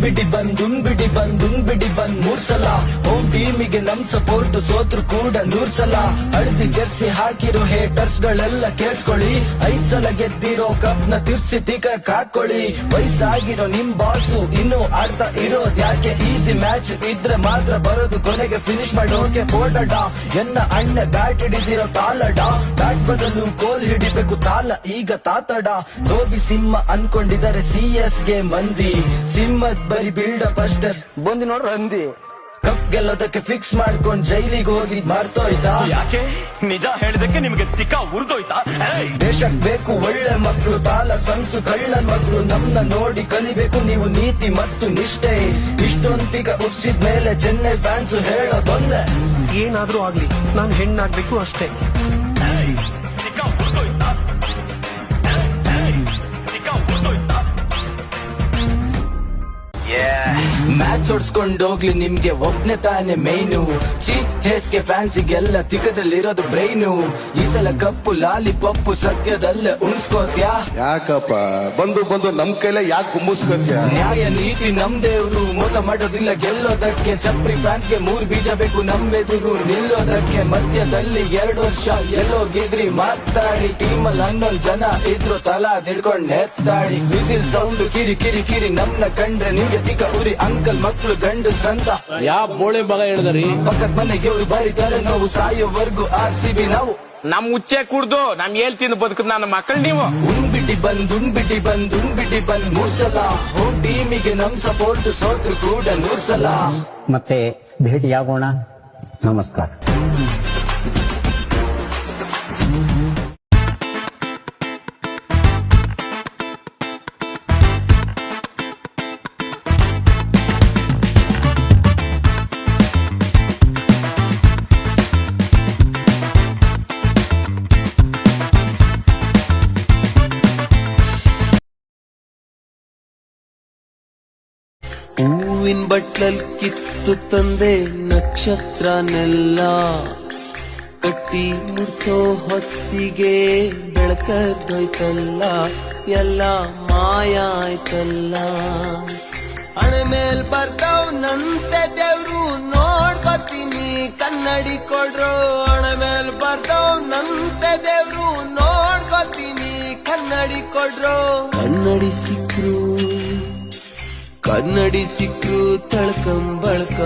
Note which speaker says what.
Speaker 1: ಉಣ್ಬಿಡಿ ಬಂದ್ 3 ಸಲ ಹೋಮ್ ಟೀಮಿಗೆ ನಮ್ ಸಪೋರ್ಟ್ ಸೋತ್ರು ಕೂಡ 100 ಸಲ ಹಳದಿ ಜರ್ಸಿ ಹಾಕಿರೋ ಹೇಟರ್ಸ್ ಗಳೆಲ್ಲ ಕೇಳಿಸ್ಕೊಳ್ಳಿ 5 ಸಲ ಗೆದ್ದಿರೋ ಕಪ್ ನ ತಿರ್ಸಿ ತಿಕ್ಕಕ್ ಹಾಕೊಳ್ಳಿ ವಯಸ್ಸಾಗಿರೋ ನಿಮ್ ಬಾಸು ಇನ್ನು ಆಡ್ತಾ ಇರೋದ್ ಯಾಕೆ ಈಸಿ ಮ್ಯಾಚ್ ಇದ್ರೆ ಮಾತ್ರ ಬರೋದು ಕೊನೆಗೆ ಫಿನಿಶ್ ಮಾಡೋಕೆ ಪೋಡಡ ಎನ್ನ ಅಣ್ಣ ಬ್ಯಾಟ್ ಹಿಡಿದಿರೋ ತಾಲಡ ಬ್ಯಾಟ್ ಬದಲು ಕೋಲ್ ಹಿಡಿಬೇಕು ತಾಲ ಈಗ ತಾತಡ ಗೋಬಿ ಸಿಂಹ ಅನ್ಕೊಂಡಿದ್ದಾರೆ CS ಗೆ ಮಂದಿ ಸಿಂಹದ್ ಬರಿ ಬಿಲ್ಡಪ್ ಅಷ್ಟೇ
Speaker 2: ಬಂದಿ ನೋಡ್ರ ಹಂದಿ
Speaker 1: ಕಪ್ ಗೆಲ್ಲೋದಕ್ಕೆ ಫಿಕ್ಸ್ ಮಾಡ್ಕೊಂಡ್ ಜೈಲಿಗೆ ಹೋಗಿ ಮಾರ್ತೋಯ್ತಾ
Speaker 3: ಯಾಕೆ ನಿಜ ಹೇಳಿದಕ್ಕೆ ನಿಮ್ಗೆ ತಿಕ್ಕ ಉರ್ದೋಯ್ತಾ
Speaker 1: ದೇಶಕ್ ಬೇಕು ಒಳ್ಳೆ ಮಕ್ಕಳು ತಾಲ ಸಂಸು ಕಳ್ಳ ಮಕ್ಕಳು ನಮ್ನ ನೋಡಿ ಕಲಿಬೇಕು ನೀವು ನೀತಿ ಮತ್ತು ನಿಷ್ಠೆ ಇಷ್ಟೊಂತಿಗ ಉರ್ಸಿದ ಮೇಲೆ ಚೆನ್ನೈ ಫ್ಯಾನ್ಸ್ ಹೇಳೋದೊಂದೆ
Speaker 2: ಏನಾದ್ರೂ ಆಗ್ಲಿ ನಾನ್ ಹೆಣ್ಣಾಗ್ಬೇಕು ಅಷ್ಟೇ
Speaker 3: ತಿಕ್ಕ ಉರ್ದೋಯ್ತಾ ತಿಕ್ಕ ಉರ್ದೋಯ್ತಾ
Speaker 1: ಮ್ಯಾಚ್ ಓಡಿಸ್ಕೊಂಡೋಗ್ಲಿ ನಿಮ್ಗೆ ಒಬ್ನೇ ತಾನೆ ಮೈನು ಗೆ ಫ್ಯಾನ್ಸಿಗೆಲ್ಲ ತಿಕ್ಕದಲ್ಲಿರೋದು ಬ್ರೈನು ಈ ಸಲ ಕಪ್ಪು ಲಾಲಿಪಪ್ಪು ಸತ್ಯದಲ್ಲೇ ಉಣಿಸ್ಕೋತ್ಯಾ
Speaker 4: ಯಾಕಪ್ಪ ಬಂದು ನಮ್ ಕೈಲೇ ಯಾಕೆ ಗುಮ್ಮಿಸ್ಕೋತ್ಯಾ
Speaker 1: ನ್ಯಾಯ ನೀತಿ ನಮ್ ದೇವ್ರು ಮೋಸ ಮಾಡೋದಿಲ್ಲ ಗೆಲ್ಲೋದಕ್ಕೆ ಚಪ್ರಿ ಫ್ಯಾನ್ಸ್ಗೆ 3 ಬೀಜ ಬೇಕು ನಮ್ಮೆದುರು ನಿಲ್ಲೋದಕ್ಕೆ ಮಧ್ಯದಲ್ಲಿ 2 ವರ್ಷ ಎಲ್ಲೋ ಗೆದ್ರಿ ಮಾತಾಡಿ ಟೀಮಲ್ಲಿ 11 ಜನ ಇದ್ರು ತಲಾ ಹಿಡ್ಕೊಂಡ್ ಎತ್ತಾಡಿ ವಿಸಿಲ್ ಸೌಂಡ್ ಕಿರಿ ಕಿರಿ ಕಿರಿ ನಮ್ನ ಕಂಡ್ರೆ ನಿಮ್ಗೆ ತಿಕ್ಕ ಉರಿ ಅಂಕಲ್ ಮಕ್ಳು ಗಂಡಸ್ರಂತ
Speaker 5: ಯಾವ ಬೋಳೆ ಮಗ ಹೇಳಿದ್ರಿ
Speaker 1: ಪಕ್ಕದ ಮನೆಗೆ ಅವ್ರು ಬರೀತಾರೆ ನಾವು ಸಾಯೋವರ್ಗು RCB ನಾವು
Speaker 5: ನಮ್ ಉಚ್ಚೆ ಕುಡ್ದು ನಮ್ ಹೇಳ್ತೀನಿ ಬದುಕದ್ ನನ್ನ ಮಕ್ಕಳು ನೀವು
Speaker 1: ಉಣ್ಬಿಡಿ ಬಂದ್ 3 ಸಲ ಹೋಮ್ ಟೀಮಿಗೆ ನಮ್ ಸಪೋರ್ಟ್ ಸೋತ್ರು ಕೂಡ 100 ಸಲ
Speaker 6: ಮತ್ತೆ ಭೇಟಿಯಾಗೋಣ ನಮಸ್ಕಾರ
Speaker 7: ಹೂವಿನ ಬಟ್ಲಲ್ ಕಿತ್ತು ತಂದೆ ನಕ್ಷತ್ರನೆಲ್ಲ ಕಟ್ಟಿ ಮುಡ್ಸೋ ಹೊತ್ತಿಗೆ ಬೆಳಕದ್ದೋಯ್ತಲ್ಲ ಎಲ್ಲ ಮಾಯ ಆಯ್ತಲ್ಲ ಹಣೆ ಮೇಲ್ ಬರ್ದವ್ನಂತೆ ದೇವ್ರು ನೋಡ್ಕೊತೀನಿ ಕನ್ನಡಿ ಕೊಡ್ರು ಹಣೆ ಮೇಲ್ ಬರ್ದವ್ನಂತೆ ದೇವ್ರು ನೋಡ್ಕೊತೀನಿ ಕನ್ನಡಿ ಕೊಡ್ರು ಕನ್ನಡಿ ಸಿಕ್ರು ತಳ್ಕಂಬಳ್ಕ